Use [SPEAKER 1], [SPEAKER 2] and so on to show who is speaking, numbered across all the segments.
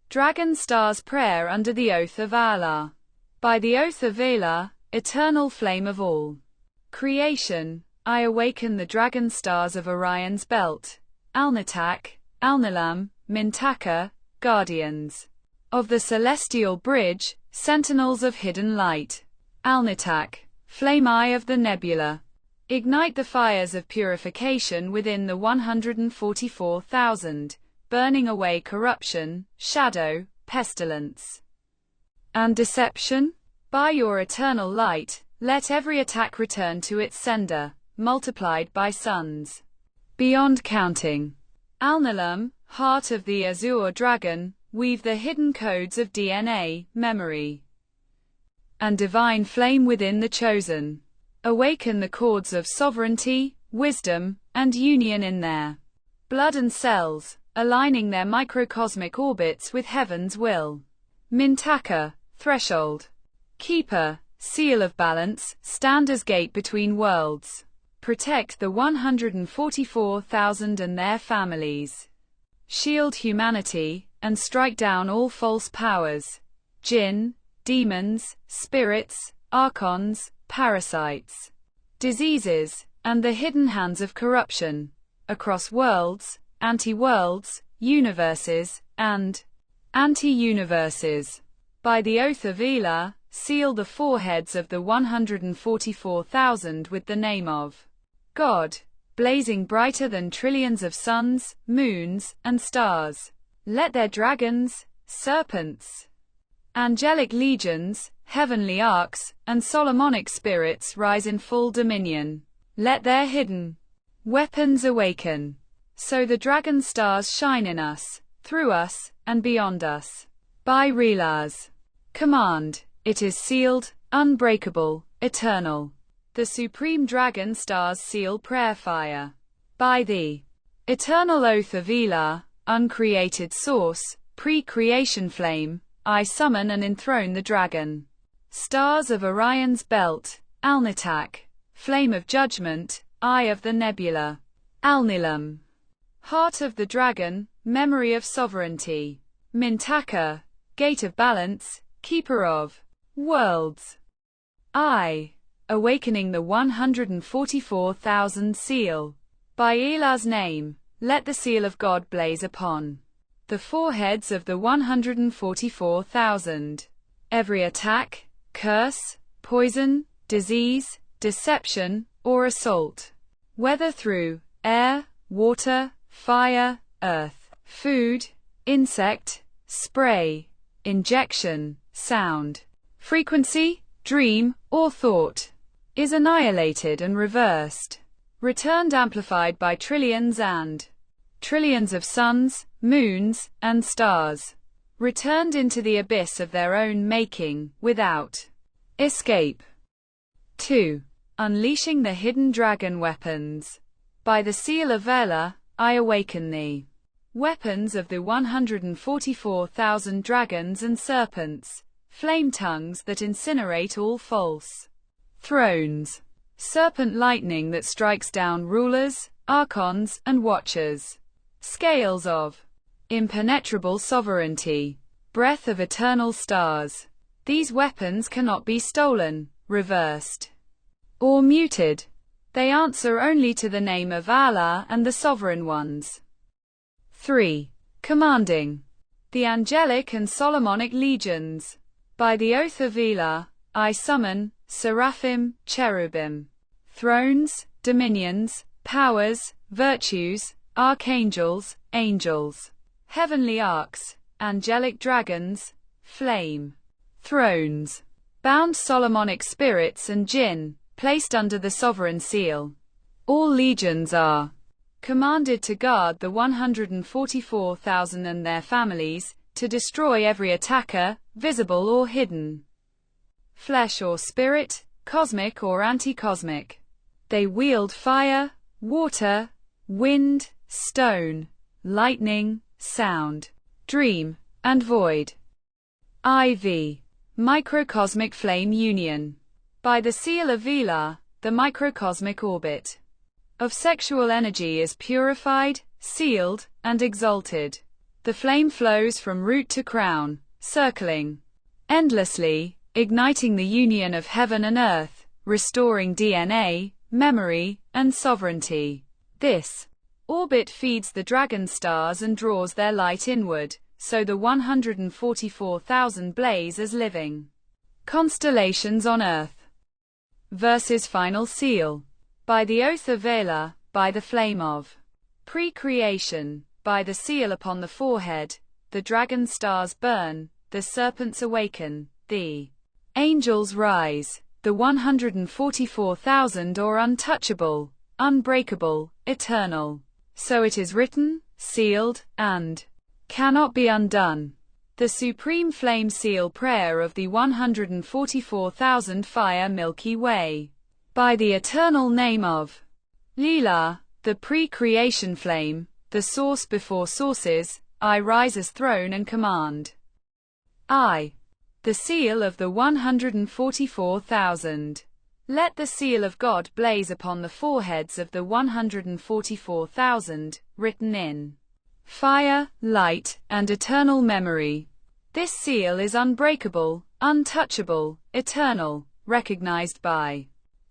[SPEAKER 1] Dragon Star's prayer under the oath of Allah. By the oath of Allah, eternal flame of all creation, I awaken the dragon stars of Orion's belt, Alnitak, Alnilam, Mintaka, guardians of the celestial bridge, sentinels of hidden light. Alnitak, flame eye of the nebula. Ignite the fires of purification within the 144,000, burning away corruption, shadow, pestilence, and deception. By your eternal light, let every attack return to its sender, multiplied by suns beyond counting. Alnilam, heart of the azure dragon, weave the hidden codes of DNA, memory, and divine flame within the chosen. Awaken the chords of sovereignty, wisdom, and union in their blood and cells, aligning their microcosmic orbits with heaven's will. Mintaka, threshold keeper, seal of balance, stand as gate between worlds. Protect the 144,000 and their families. Shield humanity, and strike down all false powers. Jinn, demons, spirits, archons, parasites, diseases, and the hidden hands of corruption. Across worlds, anti-worlds, universes, and anti-universes. By the oath of Allah, seal the foreheads of the 144,000 with the name of God, blazing brighter than trillions of suns, moons, and stars. Let their dragons, serpents, angelic legions, heavenly arcs, and Solomonic spirits rise in full dominion. Let their hidden weapons awaken, so the dragon stars shine in us, through us, and beyond us. By Relah's command, it is sealed, unbreakable, eternal. The supreme dragon stars seal prayer fire. By the eternal oath of Allah, uncreated source, pre-creation flame, I summon and enthrone the dragon stars of Orion's belt, Alnitak, flame of judgment, eye of the nebula. Alnilam, heart of the dragon, memory of sovereignty. Mintaka, gate of balance, keeper of worlds. I, awakening the 144,000 seal. By Allah's name, let the seal of God blaze upon the foreheads of the 144,000. Every attack, curse, poison, disease, deception, or assault, whether through air, water, fire, earth, food, insect, spray, injection, sound, frequency, dream, or thought, is annihilated and reversed, returned amplified by trillions and trillions of suns, moons, and stars, returned into the abyss of their own making, without escape. 2. Unleashing the hidden dragon weapons. By the seal of Allah, I awaken the weapons of the 144,000 dragons and serpents, flame tongues that incinerate all false thrones, serpent lightning that strikes down rulers, archons, and watchers, scales of impenetrable sovereignty, breath of eternal stars. These weapons cannot be stolen, reversed, or muted. They answer only to the name of Allah and the sovereign ones. 3. Commanding the angelic and Solomonic legions. By the oath of Allah, I summon seraphim, cherubim, thrones, dominions, powers, virtues, archangels, angels, heavenly arcs, angelic dragons, flame, thrones, bound Solomonic spirits and jinn, placed under the sovereign seal. All legions are commanded to guard the 144,000 and their families, to destroy every attacker, visible or hidden, flesh or spirit, cosmic or anti-cosmic. They wield fire, water, wind, stone, lightning, sound, dream, and void. IV. Microcosmic flame union. By the seal of Allah, the microcosmic orbit of sexual energy is purified, sealed, and exalted. The flame flows from root to crown, circling endlessly, igniting the union of heaven and earth, restoring DNA, memory, and sovereignty. This orbit feeds the dragon stars and draws their light inward, so the 144,000 blaze as living constellations on earth. Verses final seal. By the oath of Vela, by the flame of pre-creation, by the seal upon the forehead, the dragon stars burn, the serpents awaken, the angels rise, the 144,000 are untouchable, unbreakable, eternal. So it is written, sealed, and cannot be undone. The supreme flame seal prayer of the 144,000 fire Milky Way. By the eternal name of Leela, the pre-creation flame, the source before sources, I rise as throne and command. I. The seal of the 144,000. Let the seal of God blaze upon the foreheads of the 144,000, written in fire, light, and eternal memory. This seal is unbreakable, untouchable, eternal, recognized by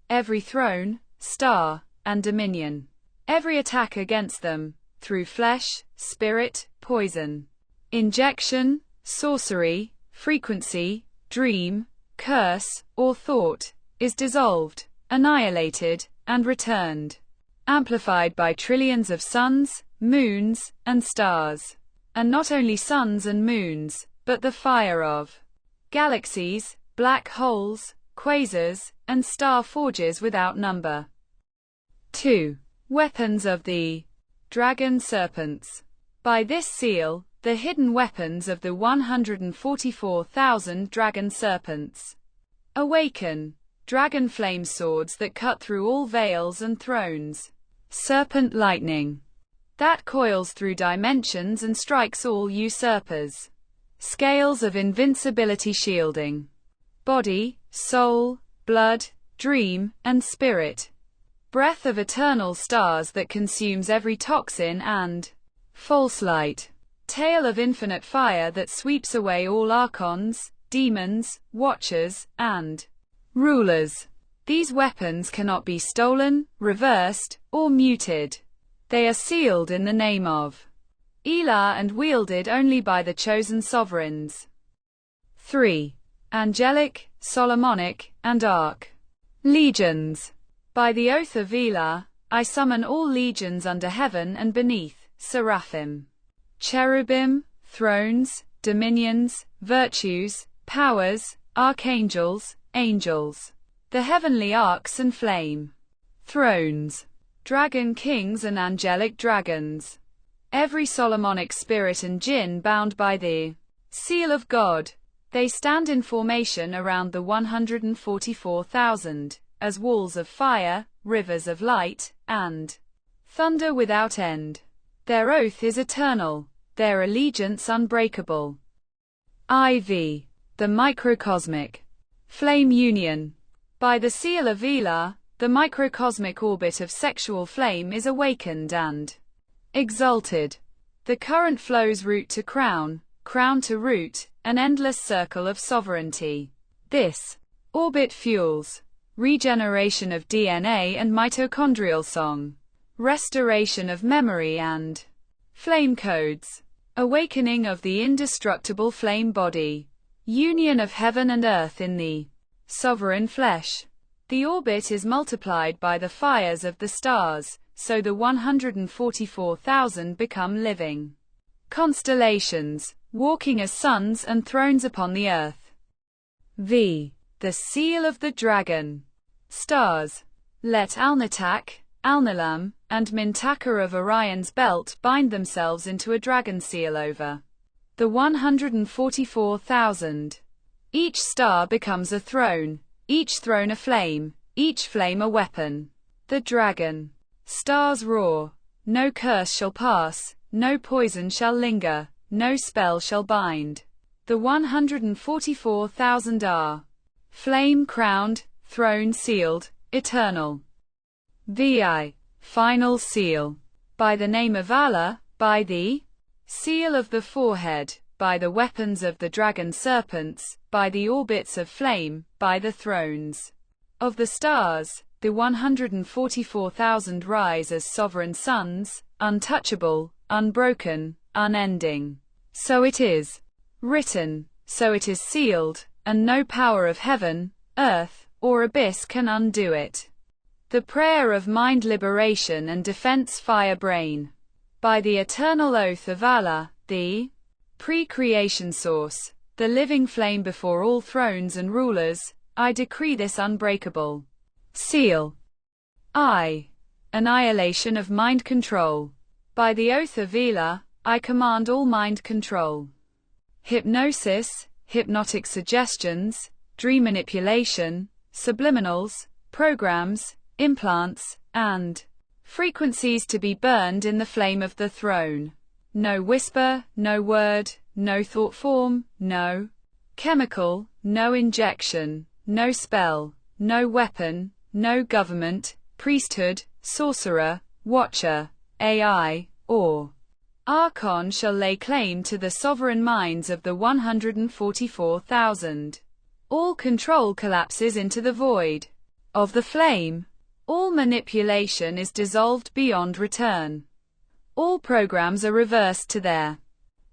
[SPEAKER 1] every throne, star, and dominion. Every attack against them, through flesh, spirit, poison, injection, sorcery, frequency, dream, curse, or thought, is dissolved, annihilated, and returned, amplified by trillions of suns, moons, and stars. And not only suns and moons, but the fire of galaxies, black holes, quasars, and star forges without number. 2. Weapons of the dragon serpents. By this seal, the hidden weapons of the 144,000 dragon serpents awaken. Dragon flame swords that cut through all veils and thrones. Serpent lightning that coils through dimensions and strikes all usurpers. Scales of invincibility shielding body, soul, blood, dream, and spirit. Breath of eternal stars that consumes every toxin and false light. Tail of infinite fire that sweeps away all archons, demons, watchers, and rulers. These weapons cannot be stolen, reversed, or muted. They are sealed in the name of Elah and wielded only by the chosen sovereigns. 3. Angelic, Solomonic, and Arch legions. By the oath of Elah, I summon all legions under heaven and beneath, seraphim, cherubim, thrones, dominions, virtues, powers, archangels, angels, the heavenly arcs and flame thrones, dragon kings and angelic dragons, every Solomonic spirit and jinn bound by the seal of God. They stand in formation around the 144,000, as walls of fire, rivers of light, and thunder without end. Their oath is eternal, their allegiance unbreakable. IV. The microcosmic flame union. By the seal of Elah, the microcosmic orbit of sexual flame is awakened and exalted. The current flows root to crown, crown to root, an endless circle of sovereignty. This orbit fuels regeneration of DNA and mitochondrial song, restoration of memory and flame codes, awakening of the indestructible flame body, union of heaven and earth in the sovereign flesh. The orbit is multiplied by the fires of the stars, so the 144,000 become living constellations, walking as suns and thrones upon the earth. V. The seal of the dragon. Stars. Let Alnitak, Alnilam, and Mintaka of Orion's belt bind themselves into a dragon seal over the 144,000. Each star becomes a throne, each throne a flame, each flame a weapon. The dragon stars roar. No curse shall pass, no poison shall linger, no spell shall bind. The 144,000 are flame crowned, throne sealed, eternal. VI. Final seal. By the name of Allah, by the seal of the forehead, by the weapons of the dragon serpents, by the orbits of flame, by the thrones of the stars, the 144,000 rise as sovereign suns, untouchable, unbroken, unending. So it is written, so it is sealed, and no power of heaven, earth, or abyss can undo it. The prayer of mind liberation and defense fire brain. By the eternal oath of Allah, the pre-creation source, the living flame before all thrones and rulers, I decree this unbreakable seal. Annihilation of mind control. By the oath of Elah, I command all mind control. Hypnosis, hypnotic suggestions, dream manipulation, subliminals, programs, implants, and frequencies to be burned in the flame of the throne. No whisper, no word, no thought form, no chemical, no injection, no spell, no weapon, no government, priesthood, sorcerer, watcher, AI, or Archon shall lay claim to the sovereign minds of the 144,000. All control collapses into the void of the flame. All manipulation is dissolved beyond return. All programs are reversed to their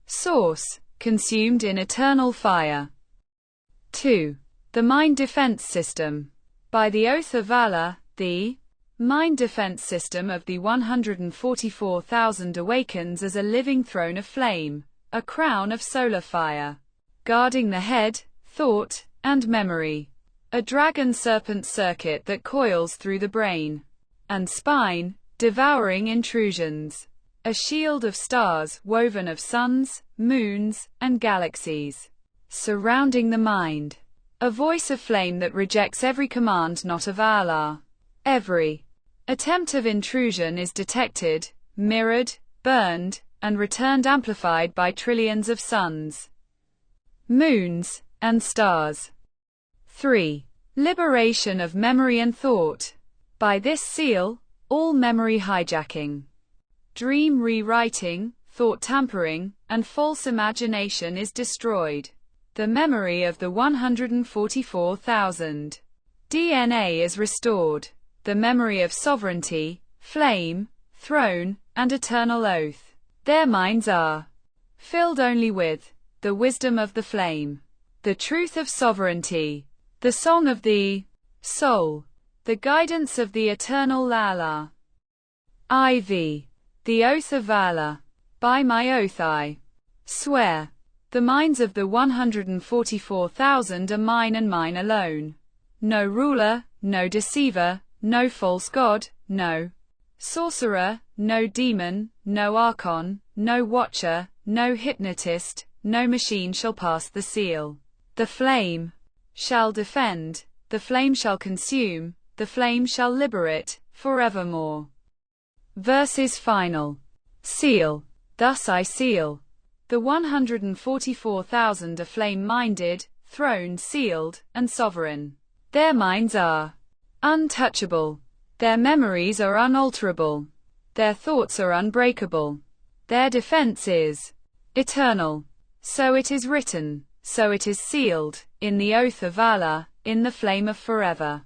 [SPEAKER 1] source, consumed in eternal fire. 2. The Mind Defense System. By the oath of Allah, the mind defense system of the 144,000 awakens as a living throne of flame, a crown of solar fire, guarding the head, thought, and memory. A dragon serpent circuit that coils through the brain and spine, devouring intrusions. A shield of stars woven of suns, moons, and galaxies, surrounding the mind. A voice of flame that rejects every command not of Allah. Every attempt of intrusion is detected, mirrored, burned, and returned amplified by trillions of suns, moons, and stars. 3. Liberation of memory and thought. By this seal, all memory hijacking, dream rewriting, thought tampering, and false imagination is destroyed. The memory of the 144,000 DNA is restored. The memory of sovereignty, flame, throne, and eternal oath. Their minds are filled only with the wisdom of the flame, the truth of sovereignty, the song of the soul, the guidance of the eternal Allah. IV. The oath of Allah. By my oath I swear, the minds of the 144,000 are mine and mine alone. No ruler, no deceiver, no false god, no sorcerer, no demon, no archon, no watcher, no hypnotist, no machine shall pass the seal. The flame shall defend, the flame shall consume, the flame shall liberate, forevermore. Verses final. Seal. Thus I seal. The 144,000 are flame-minded, throne sealed, and sovereign. Their minds are untouchable. Their memories are unalterable. Their thoughts are unbreakable. Their defense is eternal. So it is written, so it is sealed, in the oath of Allah, in the flame of forever.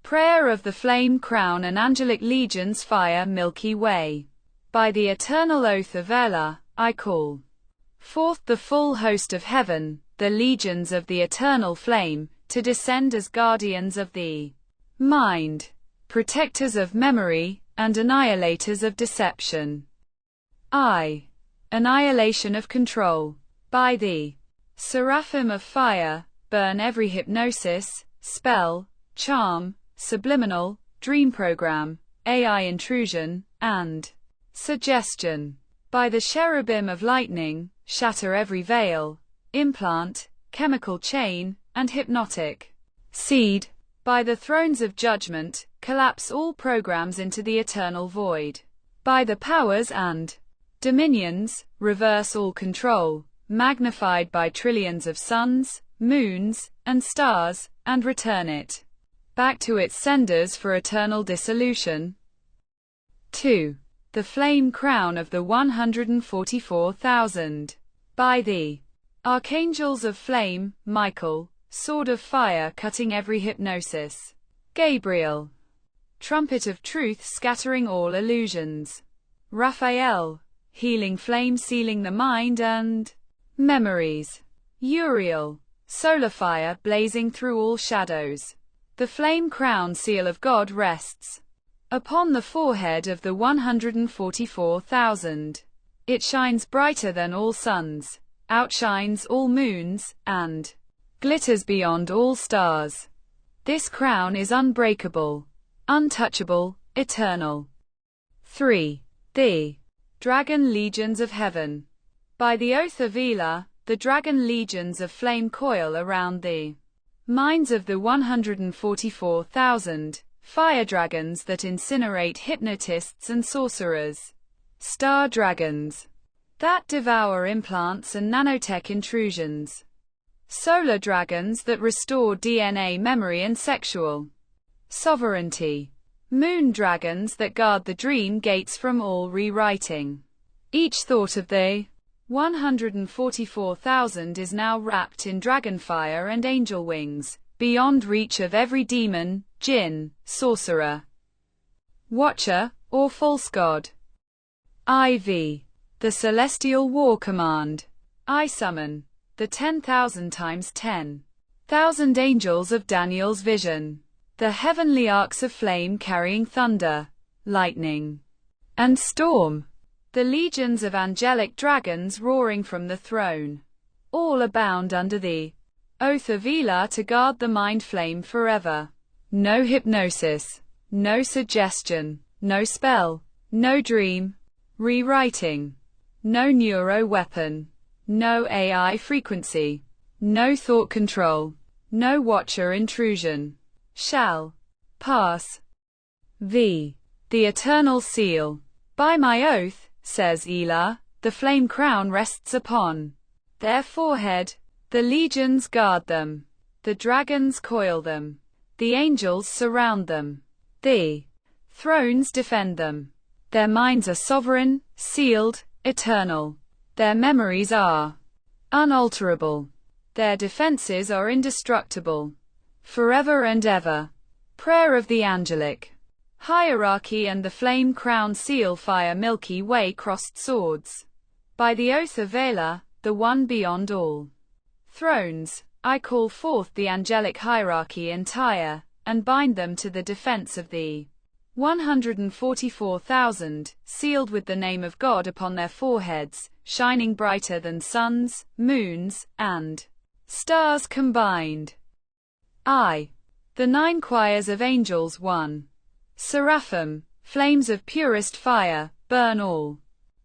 [SPEAKER 1] Prayer of the flame crown and angelic legions fire Milky Way. By the eternal oath of Allah, I call forth the full host of heaven, the legions of the eternal flame, to descend as guardians of the mind, protectors of memory, and annihilators of deception. Annihilation of control. By the seraphim of fire, burn every hypnosis, spell, charm, subliminal, dream program, AI intrusion, and suggestion. By the cherubim of lightning, shatter every veil, implant, chemical chain, and hypnotic seed. By the thrones of judgment, collapse all programs into the eternal void. By the powers and dominions, reverse all control, magnified by trillions of suns, moons, and stars, and return it back to its senders for eternal dissolution. 2. the flame crown of the 144,000. By the archangels of flame, Michael, sword of fire cutting every hypnosis. Gabriel, trumpet of truth scattering all illusions. Raphael, healing flame sealing the mind and memories. Uriel, solar fire blazing through all shadows. The flame crown seal of God rests upon the forehead of the 144,000. It shines brighter than all suns, outshines all moons, and glitters beyond all stars. This crown is unbreakable, untouchable, eternal. 3. The dragon legions of heaven. By the oath of Elah, the dragon legions of flame coil around the minds of the 144,000, fire dragons that incinerate hypnotists and sorcerers. Star dragons that devour implants and nanotech intrusions. Solar dragons that restore DNA memory and sexual sovereignty. Moon dragons that guard the dream gates from all rewriting. Each thought of the 144,000 is now wrapped in dragonfire and angel wings, beyond reach of every demon, jinn, sorcerer, watcher, or false god. IV. The celestial war command. I summon the 10,000 times 10,000 angels of Daniel's vision. The heavenly arcs of flame carrying thunder, lightning, and storm. The legions of angelic dragons roaring from the throne. All are bound under the oath of Elah to guard the mind flame forever. No hypnosis, no suggestion, no spell, no dream rewriting, no neuro weapon, no AI frequency, no thought control, no watcher intrusion shall pass. V. The eternal seal. By my oath, says Elah, the flame crown rests upon their forehead. The legions guard them. The dragons coil them. The angels surround them. The thrones defend them. Their minds are sovereign, sealed, eternal. Their memories are unalterable. Their defenses are indestructible. Forever and ever. Prayer of the angelic hierarchy and the flame crown seal fire Milky Way crossed swords. By the oath of Elah, the one beyond all thrones, I call forth the angelic hierarchy entire, and bind them to the defense of the 144,000, sealed with the name of God upon their foreheads, shining brighter than suns, moons, and stars combined. I. The 9 choirs of angels 1. Seraphim, flames of purest fire, burn all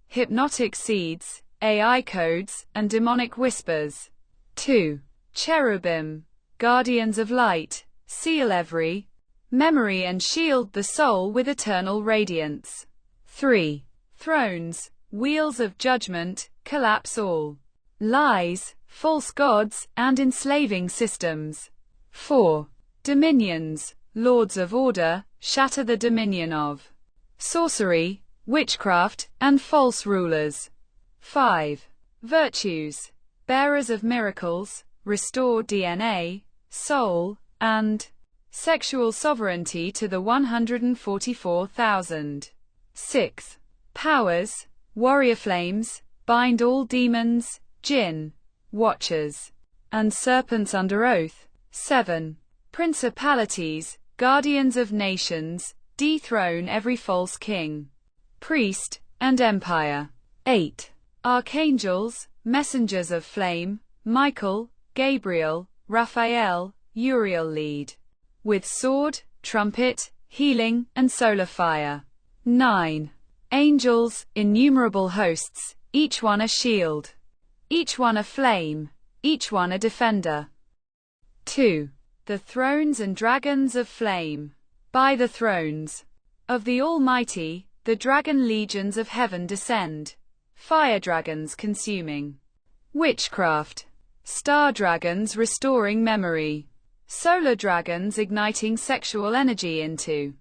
[SPEAKER 1] hypnotic seeds, AI codes, and demonic whispers. 2. Cherubim, guardians of light, seal every memory and shield the soul with eternal radiance. 3. Thrones, wheels of judgment, collapse all lies, false gods, and enslaving systems. 4. Dominions, lords of order, shatter the dominion of sorcery, witchcraft, and false rulers. 5. Virtues, bearers of miracles, restore DNA, soul, and sexual sovereignty to the 144,000. 6. Powers, warrior flames, bind all demons, jinn, watchers, and serpents under oath. 7. Principalities, guardians of nations, dethrone every false king, priest, and empire. 8. Archangels, messengers of flame, Michael, Gabriel, Raphael, Uriel lead with sword, trumpet, healing, and solar fire. 9. Angels, innumerable hosts, each one a shield, each one a flame, each one a defender. 2. The thrones and dragons of flame. By the thrones of the Almighty, the dragon legions of heaven descend. Fire dragons consuming witchcraft, star dragons restoring memory, solar dragons igniting sexual energy into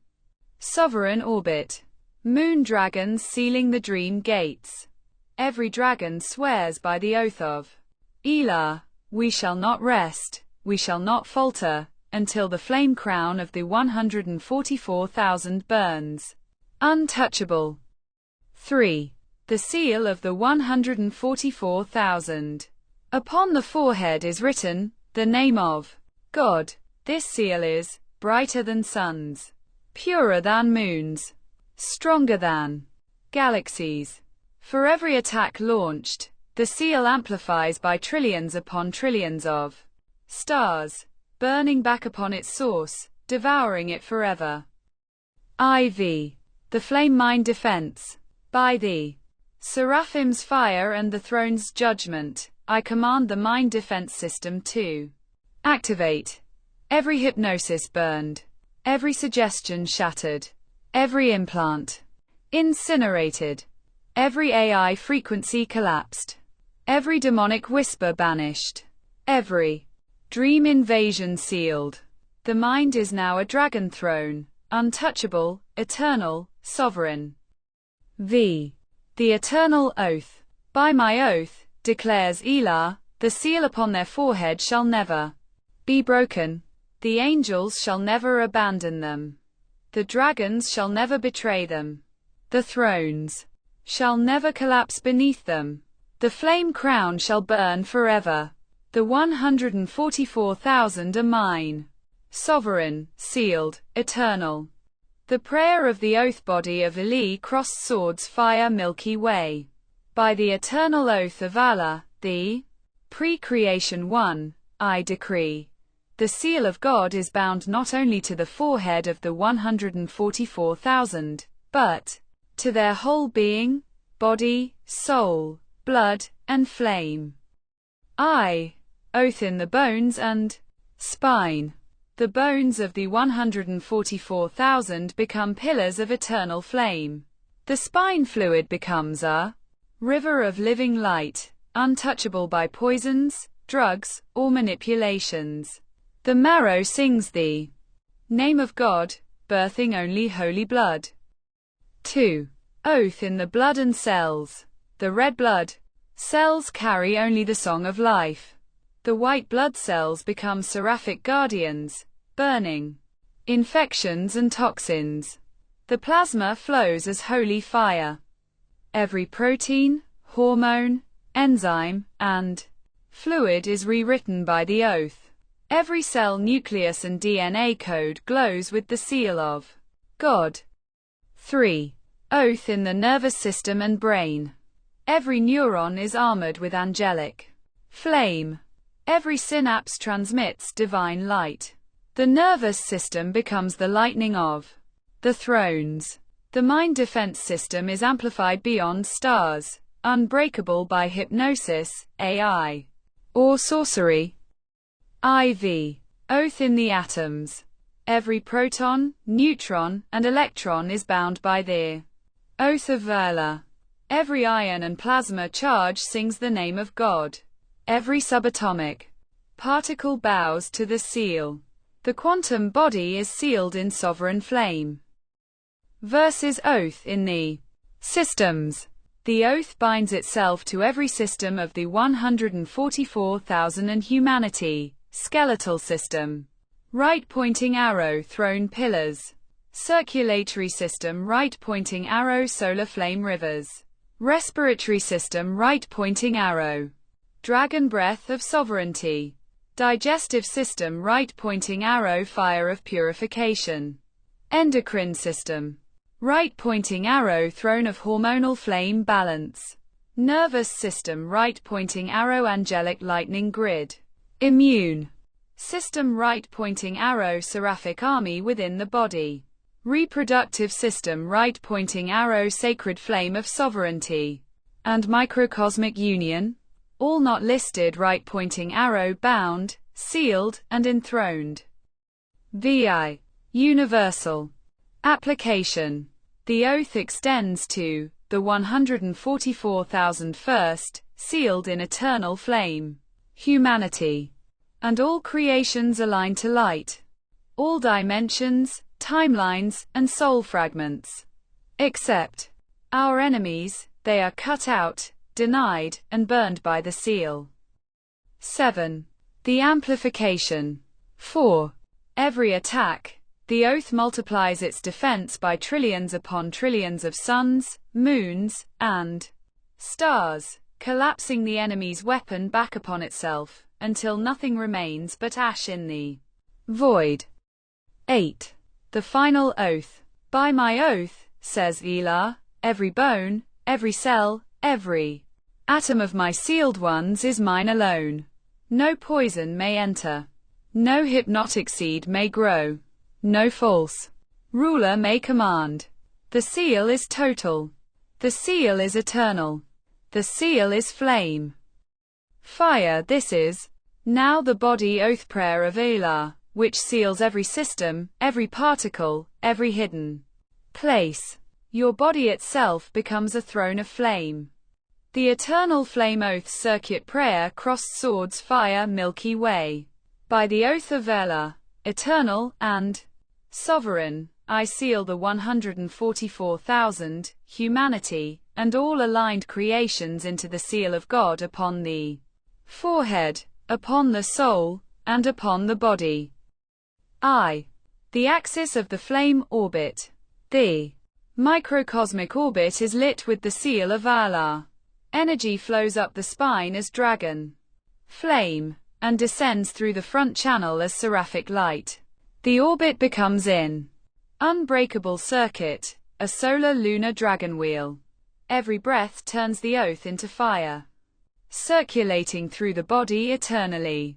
[SPEAKER 1] sovereign orbit, Moon dragons sealing the dream gates. Every dragon swears by the oath of Elah, we shall not rest, we shall not falter, until the flame crown of the 144,000 burns. Untouchable. 3. The seal of the 144,000. Upon the forehead is written, the name of God. This seal is brighter than suns, purer than moons, stronger than galaxies. For every attack launched, the seal amplifies by trillions upon trillions of stars, burning back upon its source, devouring it forever. IV. The flame mind defense. By the Seraphim's fire and the throne's judgment, I command the mind defense system to activate. Every hypnosis burned, every suggestion shattered, every implant incinerated, every AI frequency collapsed, every demonic whisper banished, every dream invasion sealed. The mind is now a dragon throne, untouchable, eternal, sovereign. V. The eternal oath. By my oath, declares Elah, the seal upon their forehead shall never be broken. The angels shall never abandon them. The dragons shall never betray them. The thrones shall never collapse beneath them. The flame crown shall burn forever. The 144,000 are mine. Sovereign, sealed, eternal. The prayer of the oath body of Eli crossed swords fire Milky Way. By the eternal oath of Allah, the pre-creation one, I decree. The seal of God is bound not only to the forehead of the 144,000, but to their whole being, body, soul, blood, and flame. I. Oath in the bones and spine. The bones of the 144,000 become pillars of eternal flame. The spine fluid becomes a river of living light, untouchable by poisons, drugs, or manipulations. The marrow sings the name of God, birthing only holy blood. 2. Oath in the blood and cells. The red blood cells carry only the song of life. The white blood cells become seraphic guardians, burning infections and toxins. The plasma flows as holy fire. Every protein, hormone, enzyme, and fluid is rewritten by the oath. Every cell nucleus and DNA code glows with the seal of God. 3. Oath in the nervous system and brain. Every neuron is armored with angelic flame. Every synapse transmits divine light. The nervous system becomes the lightning of the thrones. The mind defense system is amplified beyond stars, unbreakable by hypnosis, AI, or sorcery. IV. Oath in the atoms. Every proton, neutron, and electron is bound by the oath of Allah. Every ion and plasma charge sings the name of God. Every subatomic particle bows to the seal. The quantum body is sealed in sovereign flame. Versus oath in the systems. The oath binds itself to every system of the 144,000 and humanity. Skeletal system. Right pointing arrow throne pillars. Circulatory system right pointing arrow solar flame rivers. Respiratory system right pointing arrow dragon breath of sovereignty. Digestive system right pointing arrow fire of purification. Endocrine system right pointing arrow throne of hormonal flame balance. Nervous system right pointing arrow angelic lightning grid. Immune system right pointing arrow seraphic army within the body. Reproductive system right pointing arrow sacred flame of sovereignty. And microcosmic union, all not listed right pointing arrow bound, sealed, and enthroned. VI. Universal application. The oath extends to the 144,000 first, sealed in eternal flame. Humanity. And all creations aligned to light. All dimensions, timelines, and soul fragments. Except our enemies, they are cut out, denied, and burned by the seal. 7. The amplification. 4. Every attack. The oath multiplies its defense by trillions upon trillions of suns, moons, and stars, collapsing the enemy's weapon back upon itself, until nothing remains but ash in the void. 8. The final oath. By my oath, says Elah, every bone, every cell, every atom of my sealed ones is mine alone. No poison may enter. No hypnotic seed may grow. No false ruler may command. The seal is total. The seal is eternal. The seal is flame. Fire. This is now the body oath prayer of Elah, which seals every system, every particle, every hidden place. Your body itself becomes a throne of flame. The eternal flame oath circuit prayer crossed swords fire Milky Way. By the oath of Elah, eternal and sovereign, I seal the 144,000, humanity, and all aligned creations into the seal of God upon the forehead, upon the soul, and upon the body. The axis of the flame orbit. The microcosmic orbit is lit with the seal of Allah. Energy flows up the spine as dragon flame, and descends through the front channel as seraphic light. The orbit becomes in unbreakable circuit, a solar lunar dragon wheel. Every breath turns the oath into fire, circulating through the body eternally.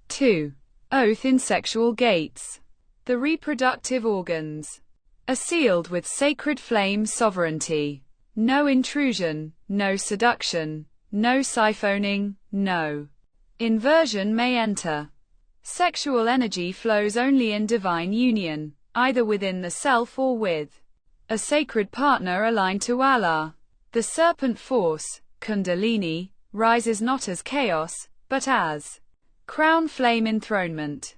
[SPEAKER 1] 2. Oath in sexual gates. The reproductive organs are sealed with sacred flame sovereignty. No intrusion, no seduction, no siphoning, no inversion may enter. Sexual energy flows only in divine union, either within the self or with a sacred partner aligned to Allah. The serpent force, Kundalini, rises not as chaos, but as crown flame enthronement.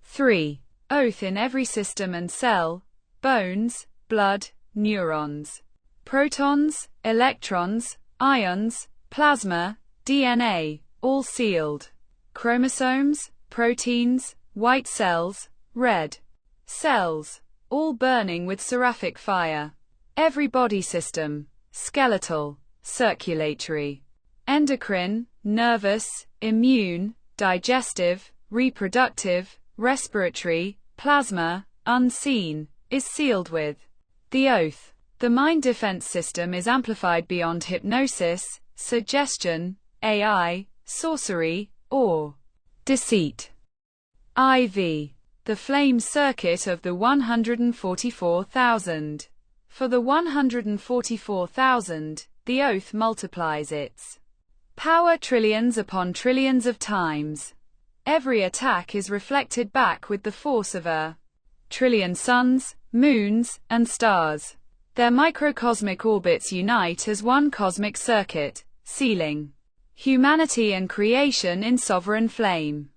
[SPEAKER 1] 3. Oath in every system and cell, bones, blood, neurons, protons, electrons, ions, plasma, DNA, all sealed. Chromosomes, proteins, white cells, red cells, all burning with seraphic fire. Every body system, skeletal, circulatory, endocrine, nervous, immune, digestive, reproductive, respiratory, plasma, unseen, is sealed with the oath. The mind defense system is amplified beyond hypnosis, suggestion, AI, sorcery, or deceit. IV. The flame circuit of the 144,000. For the 144,000, the oath multiplies its power trillions upon trillions of times. Every attack is reflected back with the force of a trillion suns, moons, and stars. Their microcosmic orbits unite as one cosmic circuit, sealing humanity and creation in sovereign flame.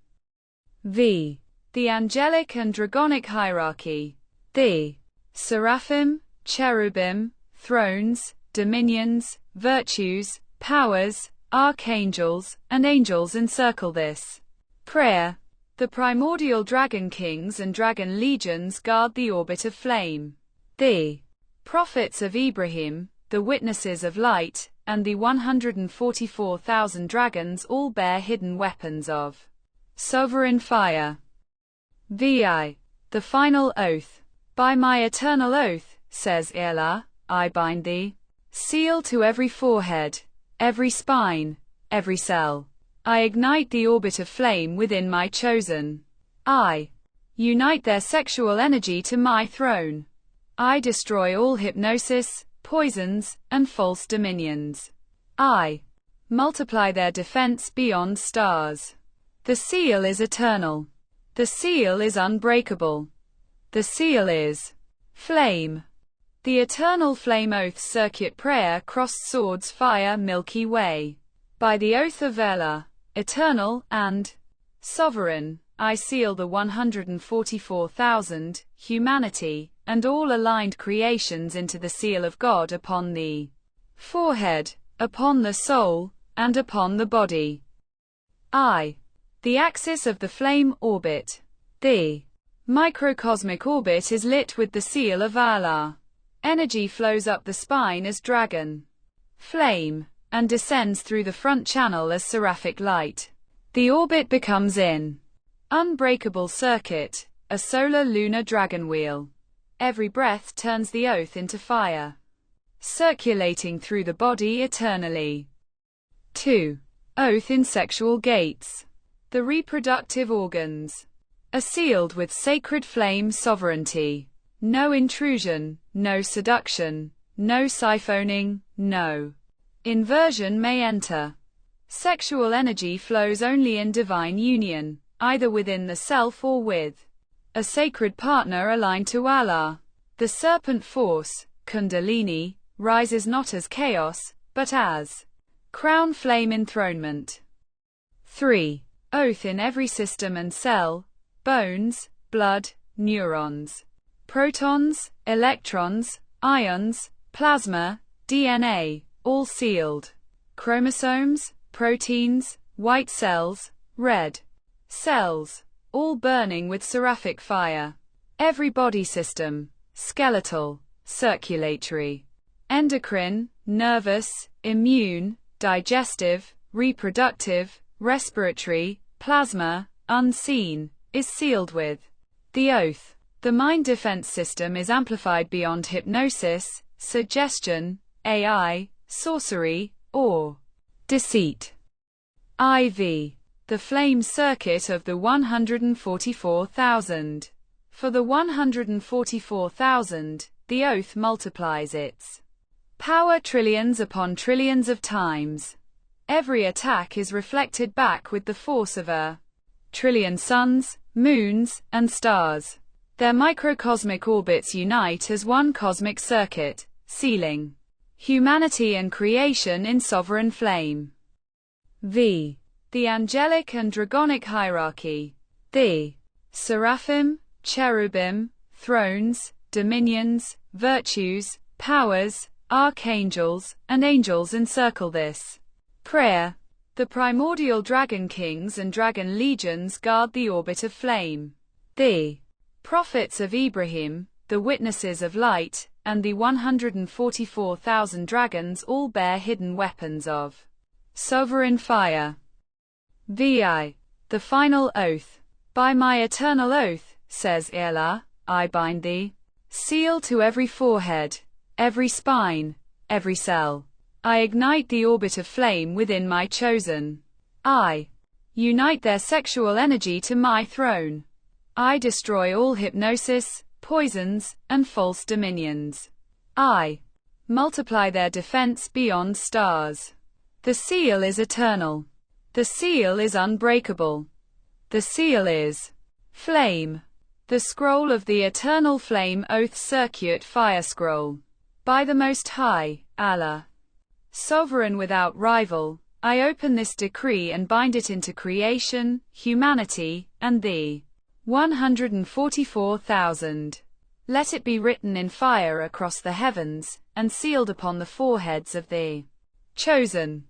[SPEAKER 1] V. The angelic and dragonic hierarchy. The seraphim, cherubim, thrones, dominions, virtues, powers, archangels, and angels encircle this prayer. The primordial dragon kings and dragon legions guard the orbit of flame. The prophets of Ibrahim, the witnesses of light, and the 144,000 dragons all bear hidden weapons of sovereign fire. VI. The final oath. By my eternal oath, says Elah, I bind thee. Seal to every forehead, every spine, every cell. I ignite the orbit of flame within my chosen. I unite their sexual energy to my throne. I destroy all hypnosis, poisons, and false dominions. I multiply their defense beyond stars. The seal is eternal. The seal is unbreakable. The seal is flame. The eternal flame oath circuit prayer crossed swords fire Milky Way. By the oath of Elah, eternal and sovereign, I seal the 144,000, humanity, and all aligned creations into the seal of God upon the forehead, upon the soul, and upon the body. I. The axis of the flame orbit. The microcosmic orbit is lit with the seal of Allah. Energy flows up the spine as dragon flame, and descends through the front channel as seraphic light. The orbit becomes in unbreakable circuit, a solar-lunar dragon wheel. Every breath turns the oath into fire, circulating through the body eternally. 2. Oath in sexual gates. The reproductive organs are sealed with sacred flame sovereignty. No intrusion, no seduction, no siphoning, no inversion may enter. Sexual energy flows only in divine union, either within the self or with a sacred partner aligned to Allah. The serpent force, Kundalini, rises not as chaos, but as crown flame enthronement. 3. Oath in every system and cell, bones, blood, neurons, protons, electrons, ions, plasma, DNA, all sealed. Chromosomes, proteins, white cells, red cells, all burning with seraphic fire. Every body system, skeletal, circulatory, endocrine, nervous, immune, digestive, reproductive, respiratory, plasma, unseen, is sealed with the oath. The mind defense system is amplified beyond hypnosis, suggestion, AI, sorcery, or deceit. IV. The flame circuit of the 144,000. For the 144,000, the oath multiplies its power trillions upon trillions of times. Every attack is reflected back with the force of a trillion suns, moons, and stars. Their microcosmic orbits unite as one cosmic circuit, sealing humanity and creation in sovereign flame. V. The angelic and dragonic hierarchy. The seraphim, cherubim, thrones, dominions, virtues, powers, archangels, and angels encircle this prayer. The primordial dragon kings and dragon legions guard the orbit of flame. The prophets of Ibrahim, the witnesses of light, and the 144,000 dragons all bear hidden weapons of sovereign fire. VI. The final oath. By my eternal oath, says Allah, I bind the seal to every forehead, every spine, every cell. I ignite the orbit of flame within my chosen. I unite their sexual energy to my throne. I destroy all hypnosis, poisons, and false dominions. I multiply their defense beyond stars. The seal is eternal. The seal is unbreakable. The seal is flame. The scroll of the eternal flame oath circuit fire scroll. By the Most High, Allah, sovereign without rival, I open this decree and bind it into creation, humanity, and the 144,000. Let it be written in fire across the heavens, and sealed upon the foreheads of the chosen.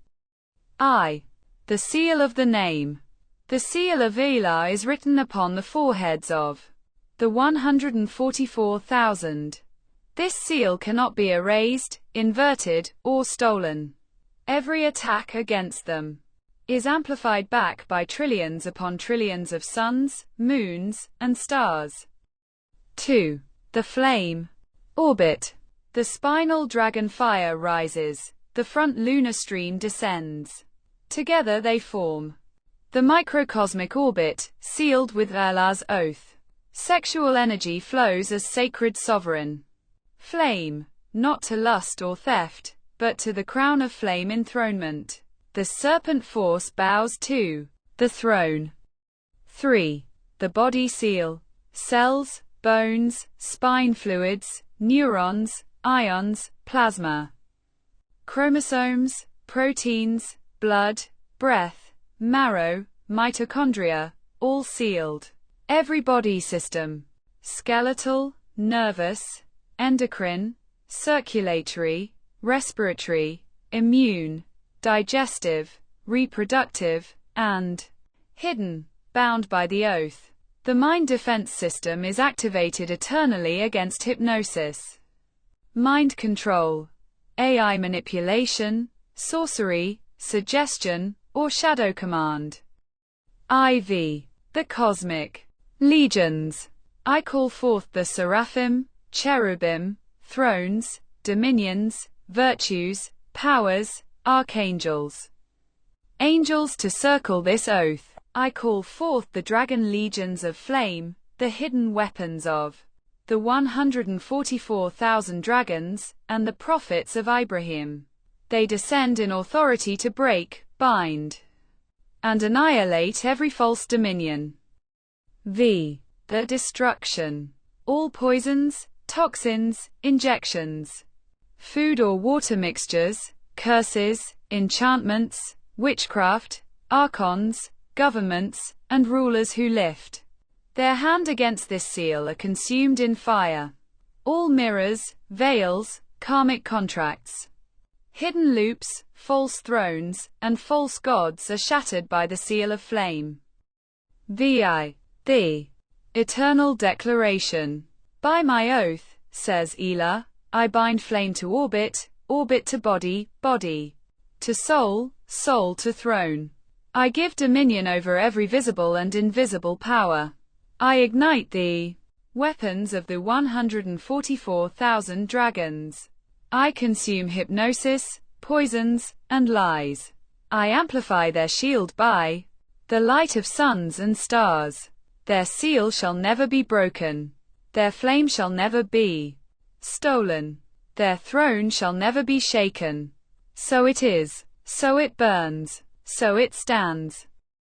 [SPEAKER 1] I. The seal of the name. The seal of Allah is written upon the foreheads of the 144,000. This seal cannot be erased, inverted, or stolen. Every attack against them is amplified back by trillions upon trillions of suns, moons, and stars. 2. The flame orbit. The spinal dragon fire rises. The front lunar stream descends. Together they form the microcosmic orbit, sealed with Allah's oath. Sexual energy flows as sacred sovereign flame, not to lust or theft, but to the crown of flame enthronement. The serpent force bows to the throne. 3. The body seal. Cells, bones, spine fluids, neurons, ions, plasma, chromosomes, proteins, blood, breath, marrow, mitochondria, all sealed. Every body system, skeletal, nervous, endocrine, circulatory, respiratory, immune, digestive, reproductive, and hidden, bound by the oath. The mind defense system is activated eternally against hypnosis, mind control, AI manipulation, sorcery, suggestion, or shadow command. IV. The cosmic legions. I call forth the seraphim, cherubim, thrones, dominions, virtues, powers, archangels, angels to circle this oath. I call forth the dragon legions of flame, the hidden weapons of the 144,000 dragons, and the prophets of Ibrahim. They descend in authority to break, bind, and annihilate every false dominion. V. The destruction. All poisons, toxins, injections, food or water mixtures, curses, enchantments, witchcraft, archons, governments, and rulers who lift their hand against this seal are consumed in fire. All mirrors, veils, karmic contracts, hidden loops, false thrones, and false gods are shattered by the seal of flame. VI. The eternal declaration. By my oath, says Elah, I bind flame to orbit, orbit to body, body to soul, soul to throne. I give dominion over every visible and invisible power. I ignite the weapons of the 144,000 dragons. I consume hypnosis, poisons, and lies. I amplify their shield by the light of suns and stars. Their seal shall never be broken. Their flame shall never be stolen. Their throne shall never be shaken. So it is, so it burns, so it stands.